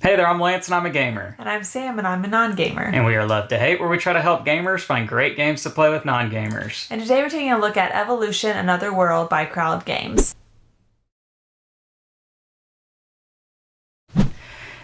Hey there, I'm Lance and I'm a gamer. And I'm Sam and I'm a non-gamer. And we are Love to Hate, where we try to help gamers find great games to play with non-gamers. And today we're taking a look at Evolution Another World by CrowD Games.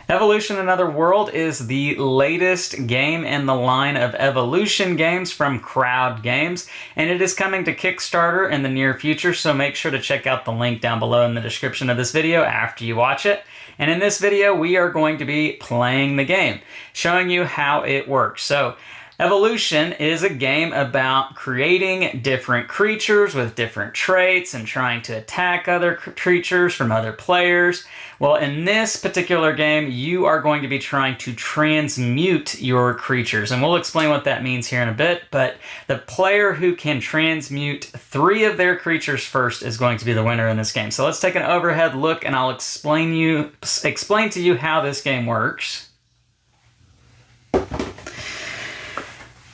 Evolution Another World is the latest game in the line of Evolution games from CrowD Games, and it is coming to Kickstarter in the near future, so make sure to check out the link down below in the description of this video after you watch it. And in this video, we are going to be playing the game, showing you how it works. So, Evolution is a game about creating different creatures with different traits and trying to attack other creatures from other players. Well, in this particular game, you are going to be trying to transmute your creatures, and we'll explain what that means here in a bit, but the player who can transmute 3 of their creatures first is going to be the winner in this game. So let's take an overhead look and I'll explain to you how this game works.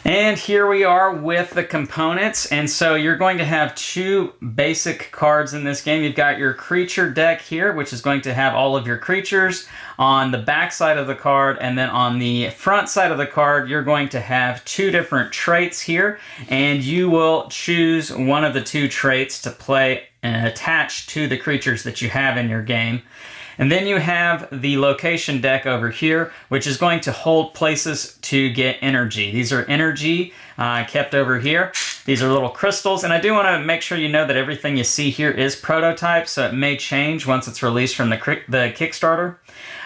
And here we are with the components, and so you're going to have 2 basic cards in this game. You've got your creature deck here, which is going to have all of your creatures on the back side of the card, and then on the front side of the card, you're going to have 2 different traits here, and you will choose one of the 2 traits to play and attach to the creatures that you have in your game. And then you have the location deck over here, which is going to hold places to get energy. These are energy kept over here. These are little crystals, and I do want to make sure you know that everything you see here is prototype, so it may change once it's released from the Kickstarter.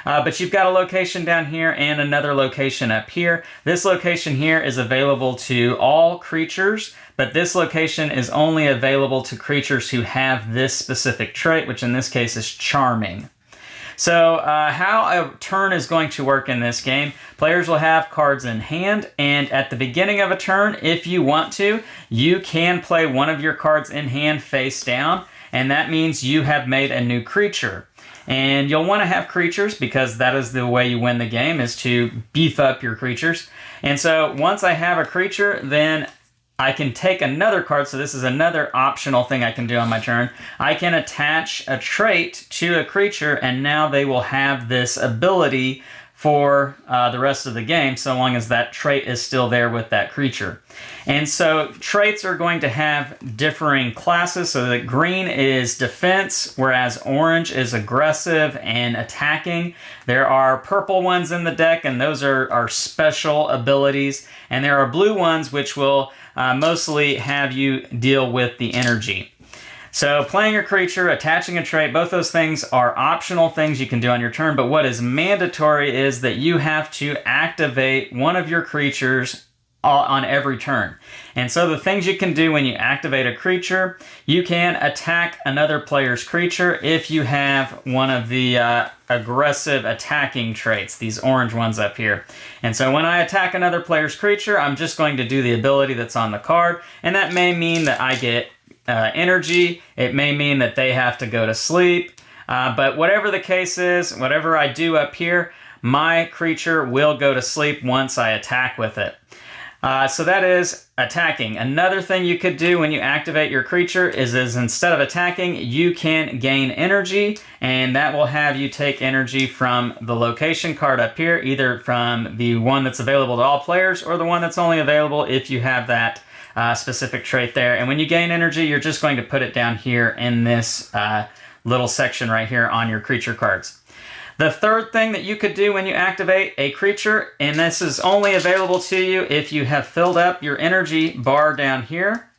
But you've got a location down here and another location up here. This location here is available to all creatures, but this location is only available to creatures who have this specific trait, which in this case is Charming. So how a turn is going to work in this game, players will have cards in hand, and at the beginning of a turn, if you want to, you can play one of your cards in hand face down, and that means you have made a new creature. And you'll want to have creatures because that is the way you win the game, is to beef up your creatures. And so once I have a creature, then I can take another card, so this is another optional thing I can do on my turn. I can attach a trait to a creature, and now they will have this ability for the rest of the game, so long as that trait is still there with that creature. And so traits are going to have differing classes, so that green is defense, whereas orange is aggressive and attacking. There are purple ones in the deck, and those are special abilities. And there are blue ones, which will mostly have you deal with the energy. So playing a creature, attaching a trait, both those things are optional things you can do on your turn, but what is mandatory is that you have to activate one of your creatures on every turn. And so the things you can do when you activate a creature, you can attack another player's creature if you have one of the aggressive attacking traits, these orange ones up here. And so when I attack another player's creature, I'm just going to do the ability that's on the card, and that may mean that I get energy, it may mean that they have to go to sleep, but whatever the case is, whatever I do up here, my creature will go to sleep once I attack with it. So that is attacking. Another thing you could do when you activate your creature is instead of attacking, you can gain energy, and that will have you take energy from the location card up here, either from the one that's available to all players or the one that's only available if you have that specific trait there. And when you gain energy, you're just going to put it down here in this little section right here on your creature cards. The third thing that you could do when you activate a creature, and this is only available to you if you have filled up your energy bar down here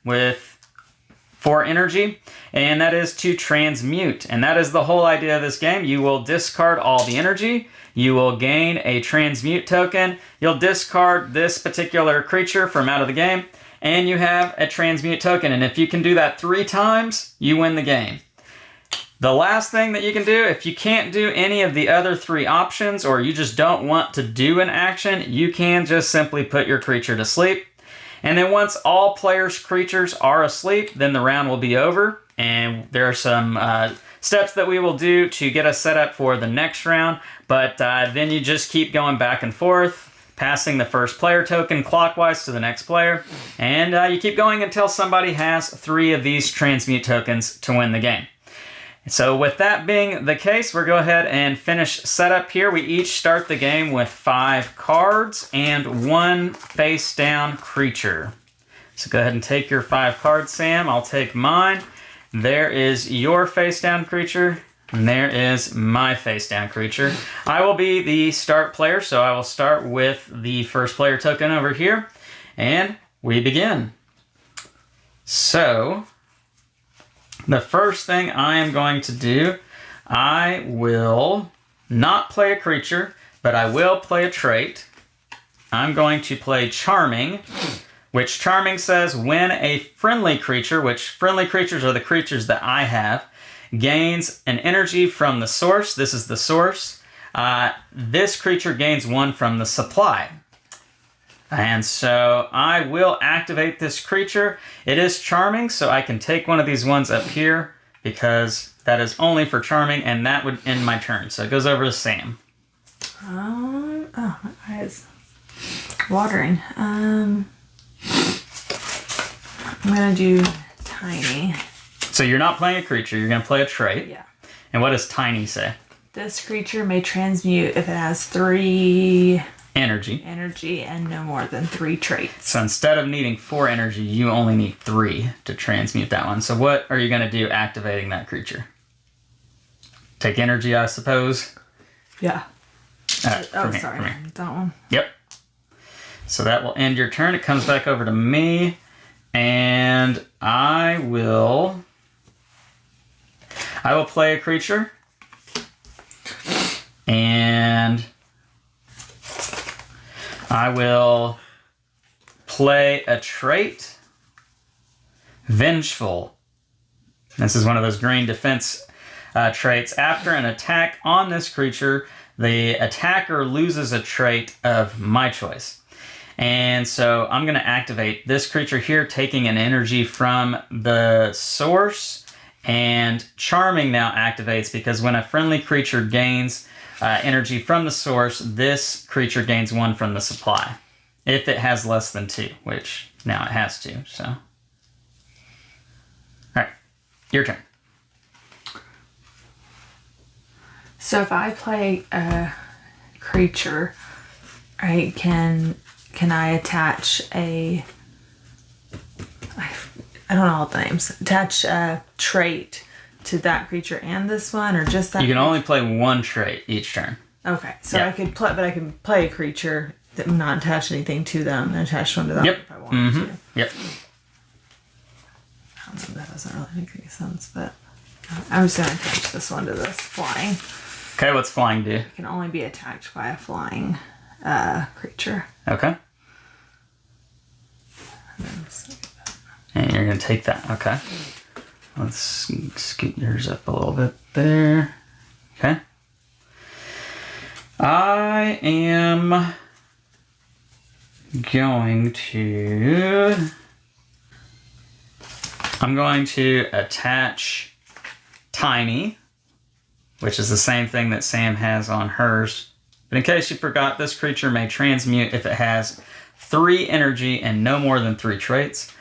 for energy, and that is to transmute. And that is the whole idea of this game. You will discard all the energy, you will gain a transmute token, you'll discard this particular creature from out of the game, and you have a transmute token. And if you can do that 3 times, you win the game. The last thing that you can do, if you can't do any of the other 3 options, or you just don't want to do an action, you can just simply put your creature to sleep. And then once all players' creatures are asleep, then the round will be over. And there are some steps that we will do to get us set up for the next round. But then you just keep going back and forth, passing the first player token clockwise to the next player. And you keep going until somebody has 3 of these transmute tokens to win the game. So with that being the case, we'll go ahead and finish setup here. We each start the game with 5 cards and 1 face down creature. So go ahead and take your 5 cards, Sam. I'll take mine. There is your face down creature, and there is my face down creature. I will be the start player, so I will start with the first player token over here, and we begin. So the first thing I am going to do, I will not play a creature, but I will play a trait. I'm going to play Charming, which Charming says when a friendly creature, which friendly creatures are the creatures that I have, gains an energy from the source. This is the source. This creature gains 1 from the supply. And so I will activate this creature. It is Charming, so I can take one of these ones up here because that is only for Charming, and that would end my turn. So it goes over to Sam. Oh, my eyes watering. I'm gonna do Tiny. So you're not playing a creature, you're gonna play a trait. Yeah. And what does Tiny say? This creature may transmute if it has 3 Energy. and no more than 3 traits. So instead of needing 4 energy, you only need 3 to transmute that one. So what are you going to do activating that creature? Take energy, I suppose? Yeah. Sorry. That one. Yep. So that will end your turn. It comes back over to me. And I will play a creature. And I will play a trait, Vengeful. This is one of those green defense traits. After an attack on this creature, the attacker loses a trait of my choice. And so I'm going to activate this creature here, taking an energy from the source. And Charming now activates because when a friendly creature gains energy from the source, this creature gains 1 from the supply. If it has less than 2, which now it has 2, so. All right, your turn. So if I play a creature, can I attach I don't know all the names, attach a trait to that creature and this one, or just that? You can only play 1 trait each turn. Okay, so Yeah. I can play a creature that not attach anything to them and attach one to them if I wanted to. Yep. I don't know, that doesn't really make any sense, but I'm just going to attach this one to this flying. Okay, what's flying do? It can only be attacked by a flying creature. Okay. And you're going to take that. Okay. Let's scoot yours up a little bit there. Okay. I am going to attach Tiny, which is the same thing that Sam has on hers. But in case you forgot, this creature may transmute if it has 3 energy and no more than 3 traits.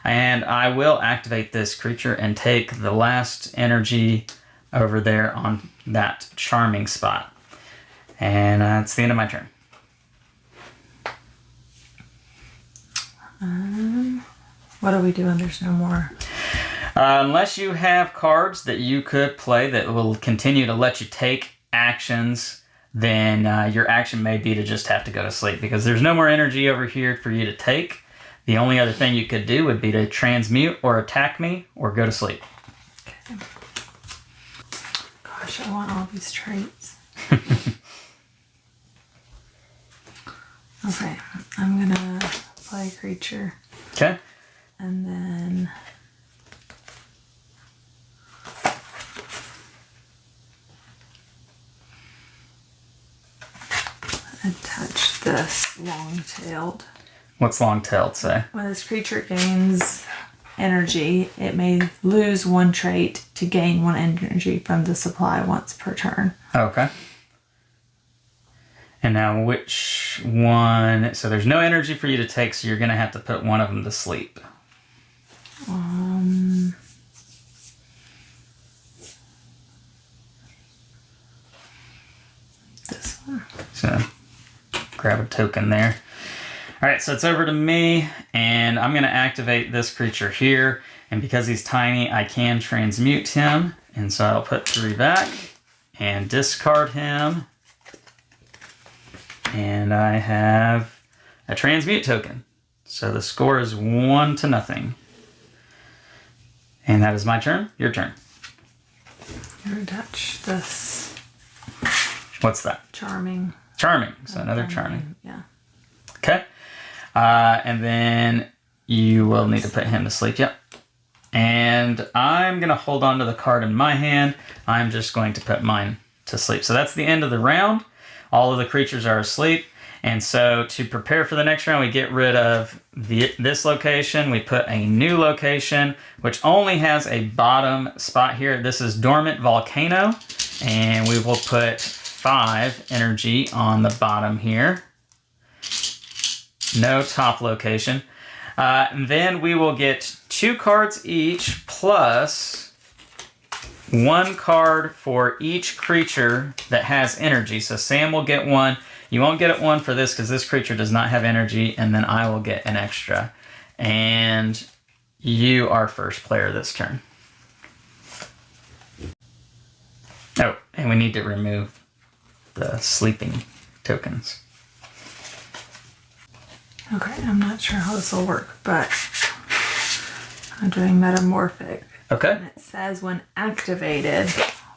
And I will activate this creature and take the last energy over there on that Charming spot. And that's the end of my turn. What are we doing? There's no more. Unless you have cards that you could play that will continue to let you take actions, then your action may be to just have to go to sleep because there's no more energy over here for you to take. The only other thing you could do would be to transmute or attack me or go to sleep. Okay. Gosh, I want all these traits. Okay, I'm gonna play a creature. Okay. And then attach this long-tailed. What's long-tailed say? When this creature gains energy, it may lose 1 trait to gain 1 energy from the supply once per turn. Okay. And now which one? So there's no energy for you to take, so you're going to have to put one of them to sleep. So grab a token there. All right, so it's over to me, and I'm going to activate this creature here. And because he's tiny, I can transmute him. And so I'll put 3 back and discard him. And I have a transmute token. So the score is 1-0. And that is my turn. Your turn. I'm going to touch this. What's that? Charming. Charming. So another charming. Yeah. Okay. And then you will need to put him to sleep. Yep. And I'm going to hold on to the card in my hand. I'm just going to put mine to sleep. So that's the end of the round. All of the creatures are asleep. And so to prepare for the next round, we get rid of this location. We put a new location, which only has a bottom spot here. This is Dormant Volcano. And we will put 5 energy on the bottom here. No top location. Then we will get 2 cards each plus 1 card for each creature that has energy. So Sam will get 1. You won't get 1 for this because this creature does not have energy, and then I will get an extra. And you are first player this turn. Oh, and we need to remove the sleeping tokens. Okay, I'm not sure how this will work, but I'm doing Metamorphic. Okay. And it says when activated,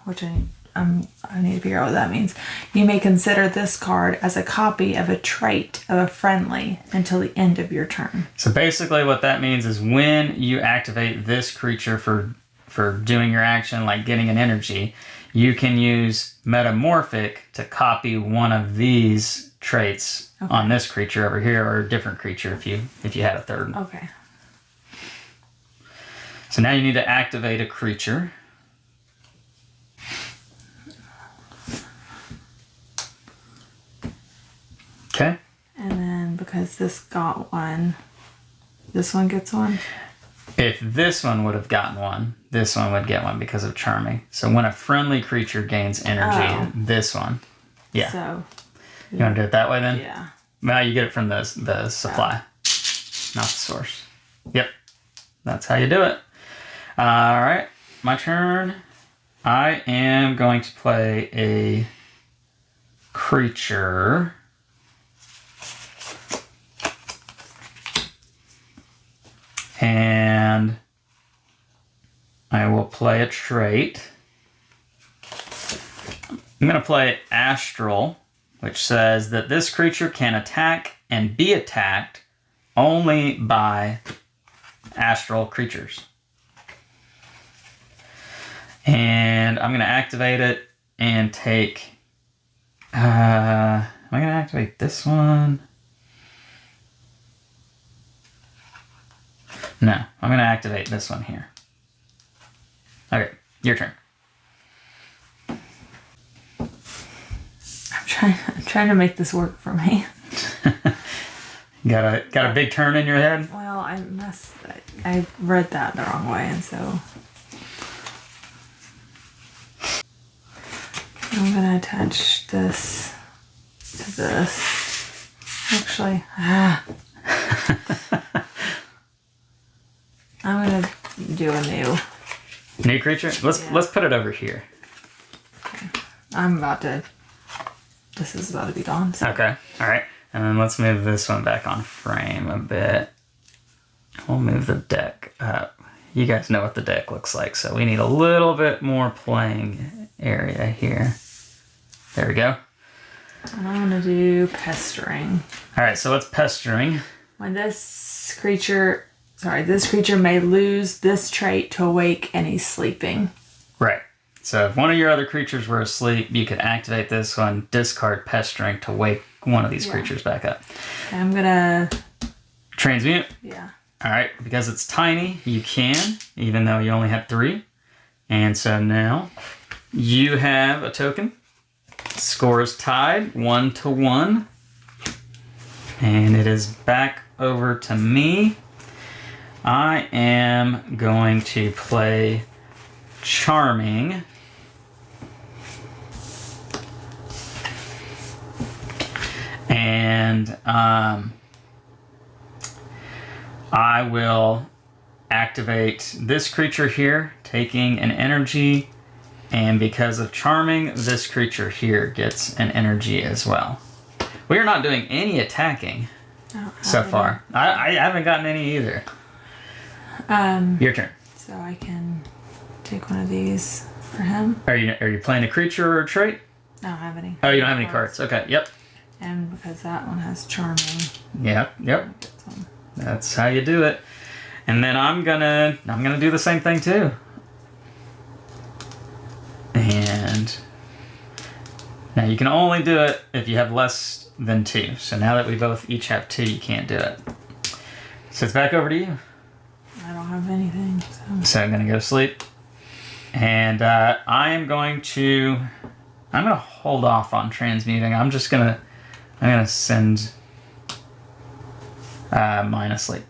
which I need to figure out what that means. You may consider this card as a copy of a trait of a friendly until the end of your turn. So basically what that means is when you activate this creature for doing your action, like getting an energy, you can use Metamorphic to copy one of these traits on this creature over here, or a different creature if you had a third. Okay. So now you need to activate a creature. Okay. And then because this got 1, this one gets 1? If this one would have gotten 1, this one would get 1 because of Charming. So when a friendly creature gains energy, this one. Yeah. So you want to do it that way then? yeah. Well, you get it from the supply, not the source. Yep. That's how you do it. All right. My turn. I am going to play a creature. And I will play a trait. I'm going to play Astral, which says that this creature can attack and be attacked only by astral creatures. And I'm going to activate it and take... am I going to activate this one? No, I'm going to activate this one here. Okay, your turn. I'm trying to make this work for me. Got a big turn in your head? Well, I read that the wrong way, and so I'm gonna attach this to this. Actually, I'm gonna do a new creature. Let's put it over here. Okay. This is about to be gone. So. Okay. All right. And then let's move this one back on frame a bit. We'll move the deck up. You guys know what the deck looks like, so we need a little bit more playing area here. There we go. And I'm gonna do Pestering. All right, so what's Pestering? When this creature may lose this trait to awake any sleeping. Right. So if one of your other creatures were asleep, you could activate this one, discard Pestering to wake one of these creatures back up. Okay, I'm gonna... Transmute? Yeah. All right, because it's tiny, you can, even though you only had 3. And so now you have a token. Score is tied 1-1. And it is back over to me. I am going to play Charming. And I will activate this creature here, taking an energy, and because of charming, this creature here gets an energy as well. We are not doing any attacking so far. I haven't gotten any either. Your turn. So I can take one of these for him. Are you playing a creature or a trait? I don't have any. Oh, you don't have any cards. Okay, yep. And because that one has charming. Yep. That's how you do it. And then I'm gonna do the same thing too. And now you can only do it if you have less than 2. So now that we both each have 2, you can't do it. So it's back over to you. I don't have anything. So I'm gonna go to sleep. And I'm gonna hold off on transmuting. I'm gonna send mine asleep.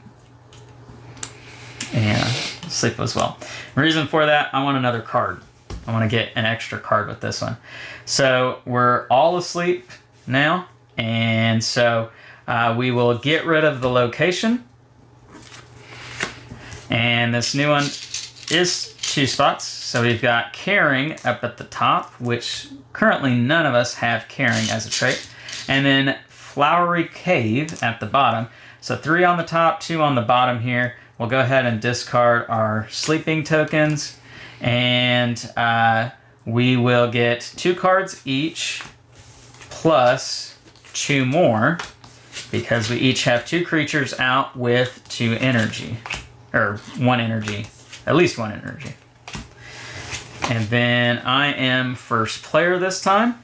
And sleep as well. Reason for that, I want another card. I want to get an extra card with this one. So we're all asleep now. And so we will get rid of the location. And this new one is 2 spots. So we've got caring up at the top, which currently none of us have caring as a trait. And then flowery cave at the bottom. So 3 on the top, 2 on the bottom here. We'll go ahead and discard our sleeping tokens, and we will get 2 cards each plus 2 more because we each have 2 creatures out with 2 energy, or 1 energy, at least 1 energy. And then I am first player this time,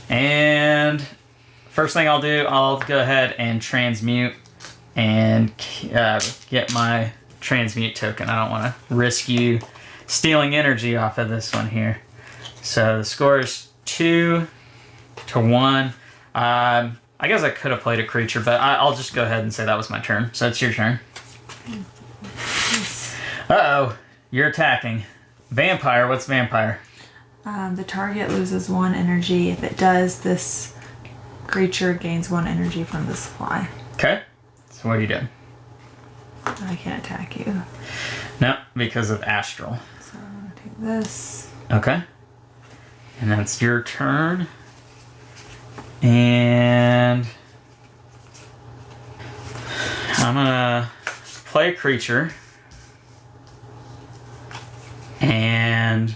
and first thing I'll do, I'll go ahead and transmute and get my transmute token. I don't want to risk you stealing energy off of this one here. So the score is 2-1. I guess I could have played a creature, but I'll just go ahead and say that was my turn. So it's your turn. Uh-oh, you're attacking. Vampire, what's vampire? The target loses 1 energy. If it does, this creature gains 1 energy from the supply. Okay. So what are you doing? I can't attack you. No, because of astral. So I'm going to take this. Okay. And that's your turn. And I'm going to play a creature. And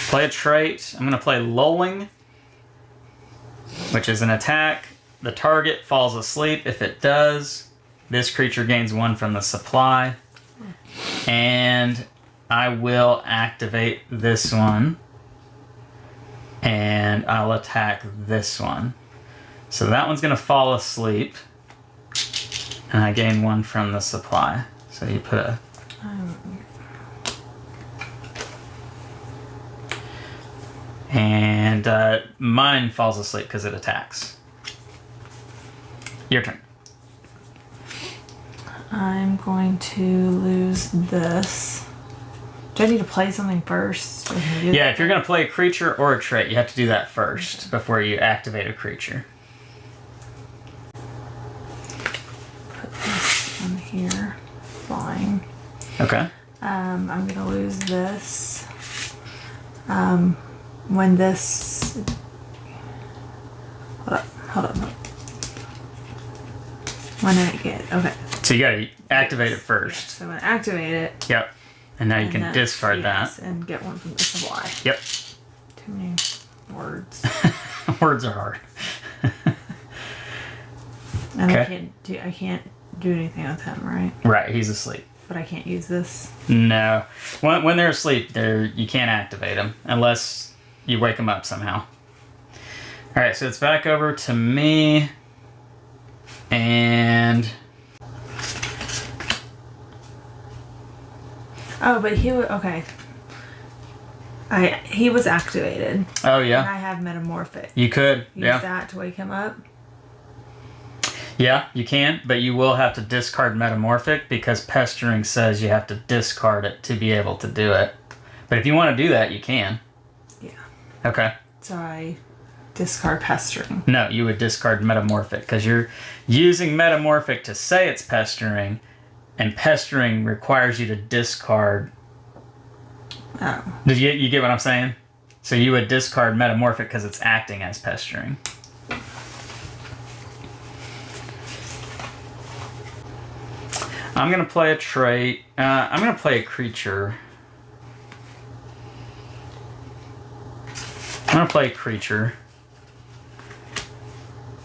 play a trait. I'm going to play lulling, which is an attack. The target falls asleep. If it does, this creature gains 1 from the supply. And I will activate this one. And I'll attack this one. So that one's going to fall asleep. And I gain 1 from the supply. So you put a... And mine falls asleep because it attacks. Your turn. I'm going to lose this. Do I need to play something first? Yeah, if you're going to play a creature or a trait, you have to do that first before you activate a creature. Put this on here. Flying. Okay. I'm going to lose this. When this... Hold up. When I get... Okay. So you gotta activate it first. So I'm going to activate it. Yep. And now you can discard that. And get 1 from the supply. Yep. Too many words. Words are hard. And Okay. I can't do anything with him, right? Right, he's asleep. But I can't use this. No. When they're asleep, you can't activate them unless you wake them up somehow. Alright, so it's back over to me. And... Oh, but okay. He was activated. Oh, yeah? And I have metamorphic. You could, Use that to wake him up? Yeah, you can, but you will have to discard metamorphic because pestering says you have to discard it to be able to do it. But if you want to do that, you can. Yeah. Okay. So I discard Pestering. No, you would discard Metamorphic because you're using Metamorphic to say it's Pestering, and Pestering requires you to discard. Oh. Did you get what I'm saying? So you would discard Metamorphic because it's acting as Pestering. I'm going to play a trait. I'm going to play a creature. I'm going to play a creature.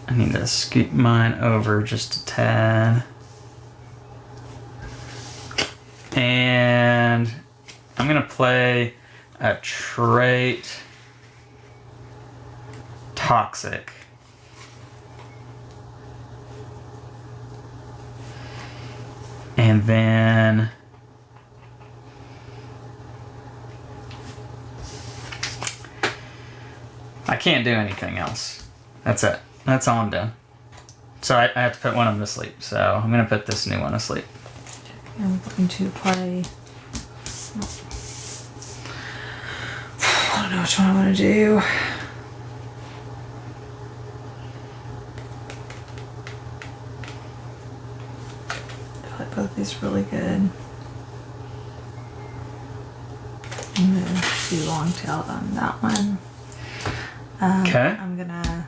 I need to scoot mine over just a tad. And I'm going to play a trait. Toxic. And then I can't do anything else. That's it. That's all I'm doing. So I have to put one of them to sleep. So I'm going to put this new one to sleep. I'm going to play... I don't know which one I want to do. I like both these really good. I'm going to do long tail on that one. Okay. I'm going to...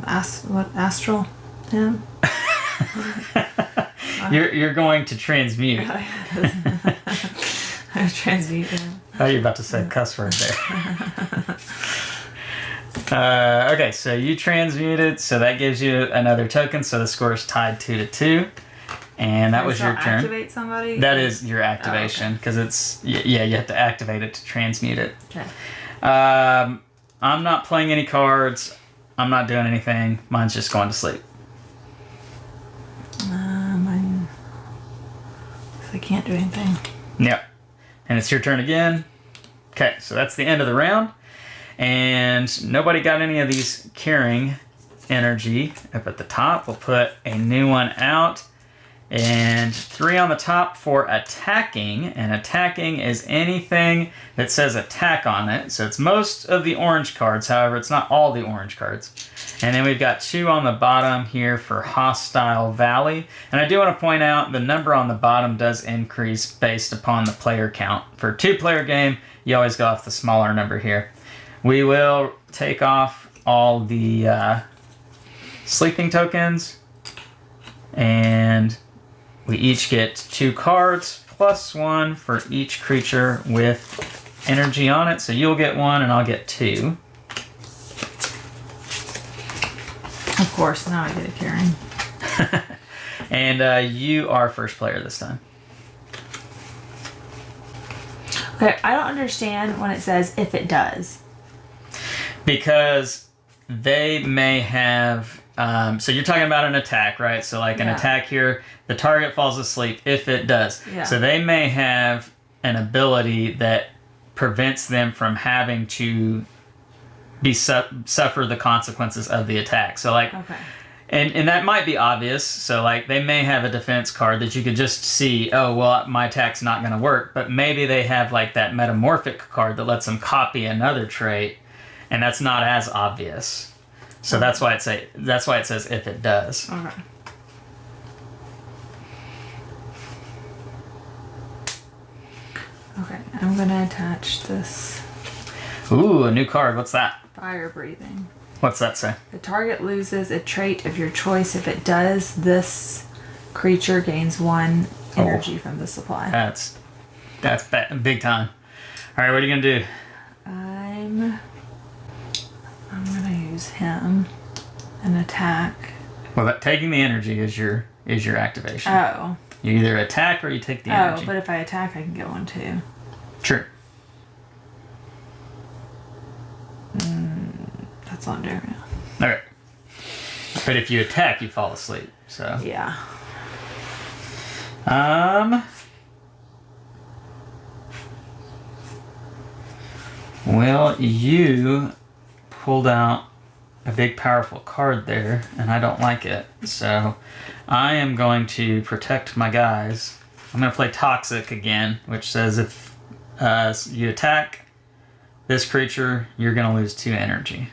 Astral him? You're going to transmute. I transmute him. Oh, you're about to say a cuss word there. Okay, so you transmuted, so that gives you another token, so the score is tied 2-2. And that was your turn. Activate somebody? That is your activation, because it's, yeah, you have to activate it to transmute it. Okay. I'm not playing any cards. I'm not doing anything. Mine's just going to sleep. I can't do anything. Yep. And it's your turn again. Okay, so that's the end of the round. And nobody got any of these carrying energy up at the top. We'll put a new one out. And 3 on the top for attacking. And attacking is anything that says attack on it. So it's most of the orange cards. However, it's not all the orange cards. And then we've got 2 on the bottom here for Hostile Valley. And I do want to point out the number on the bottom does increase based upon the player count. For a 2-player game, you always go off the smaller number here. We will take off all the sleeping tokens. And we each get 2 cards plus 1 for each creature with energy on it. So you'll get 1 and I'll get 2. Of course, now I get a carrying. And you are first player this time. Okay, I don't understand when it says if it does. Because they may have... so you're talking about an attack, right? So like an attack here, the target falls asleep if it does. Yeah. So they may have an ability that prevents them from having to be suffer the consequences of the attack. So like, Okay. and that might be obvious. So like they may have a defense card that you could just see, oh, well, my attack's not going to work. But maybe they have like that metamorphic card that lets them copy another trait, and that's not as obvious. So that's why it says if it does. Okay. Okay, I'm gonna attach this Ooh, a new card. What's that? fire breathing. What's that say? The target loses a trait of your choice. If it does, this creature gains 1 energy from the supply. That's big time. All right, what are you gonna do? I'm gonna use him and attack. Well, taking the energy is your activation. Oh. You either attack or you take the energy. Oh, but if I attack, I can get 1 too. True. That's what I'm doing now. All right. But if you attack, you fall asleep. So. Yeah. Well, you pulled out a big powerful card there, and I don't like it. So I am going to protect my guys. I'm going to play Toxic again, which says if you attack this creature, you're going to lose 2 energy.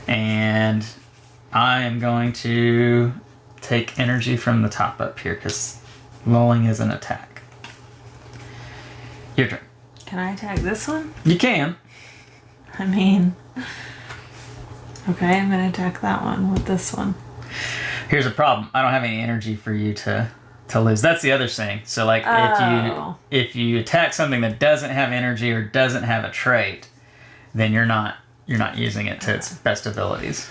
And I am going to take energy from the top up here because lulling is an attack. Your turn. Can I attack this one? You can. I mean, okay, I'm gonna attack that one with this one. Here's a problem. I don't have any energy for you to lose. That's the other thing. So like if you attack something that doesn't have energy or doesn't have a trait, then you're not using it to its best abilities.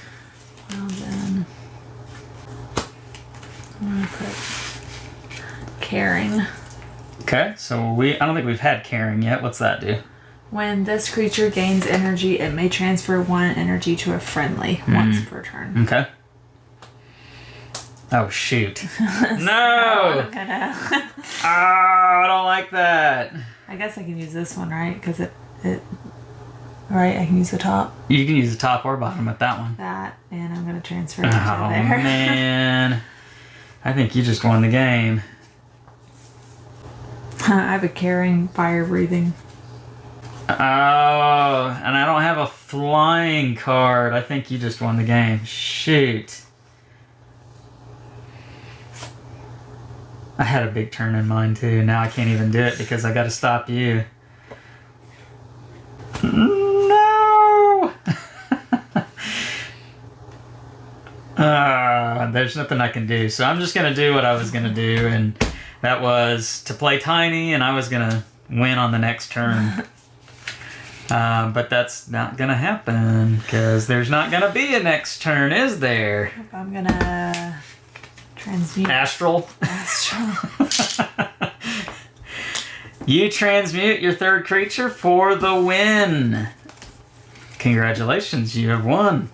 Well then, I'm gonna put caring. Okay, so I don't think we've had caring yet. What's that do? When this creature gains energy, it may transfer 1 energy to a friendly once per turn. Okay. Oh shoot! No! I don't like that. I guess I can use this one, right? Because it. Right, I can use the top. You can use the top or bottom with that one. That, and I'm gonna transfer it to Oh there. man! I think you just won the game. I have a caring, fire breathing. Oh, and I don't have a flying card. I think you just won the game. Shoot. I had a big turn in mind too. Now I can't even do it because I got to stop you. No! There's nothing I can do. So I'm just going to do what I was going to do. And that was to play tiny, and I was going to win on the next turn. But that's not going to happen because there's not going to be a next turn, is there? I'm going to transmute. Astral. You transmute your 3rd creature for the win. Congratulations, you have won.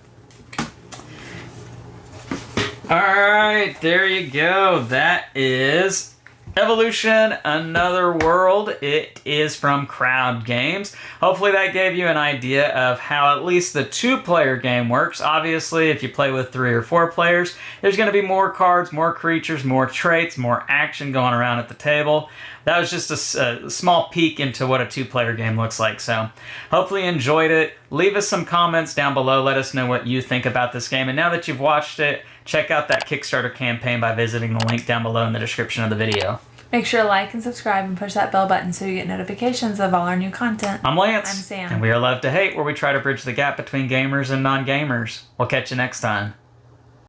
Alright, there you go. That is Evolution, Another World. It is from CrowD Games. Hopefully that gave you an idea of how at least the 2-player game works. Obviously, if you play with 3 or 4 players, there's going to be more cards, more creatures, more traits, more action going around at the table. That was just a small peek into what a 2-player game looks like. So hopefully you enjoyed it. Leave us some comments down below. Let us know what you think about this game. And now that you've watched it, check out that Kickstarter campaign by visiting the link down below in the description of the video. Make sure to like and subscribe and push that bell button so you get notifications of all our new content. I'm Lance. I'm Sam. And we are Love to Hate, where we try to bridge the gap between gamers and non-gamers. We'll catch you next time.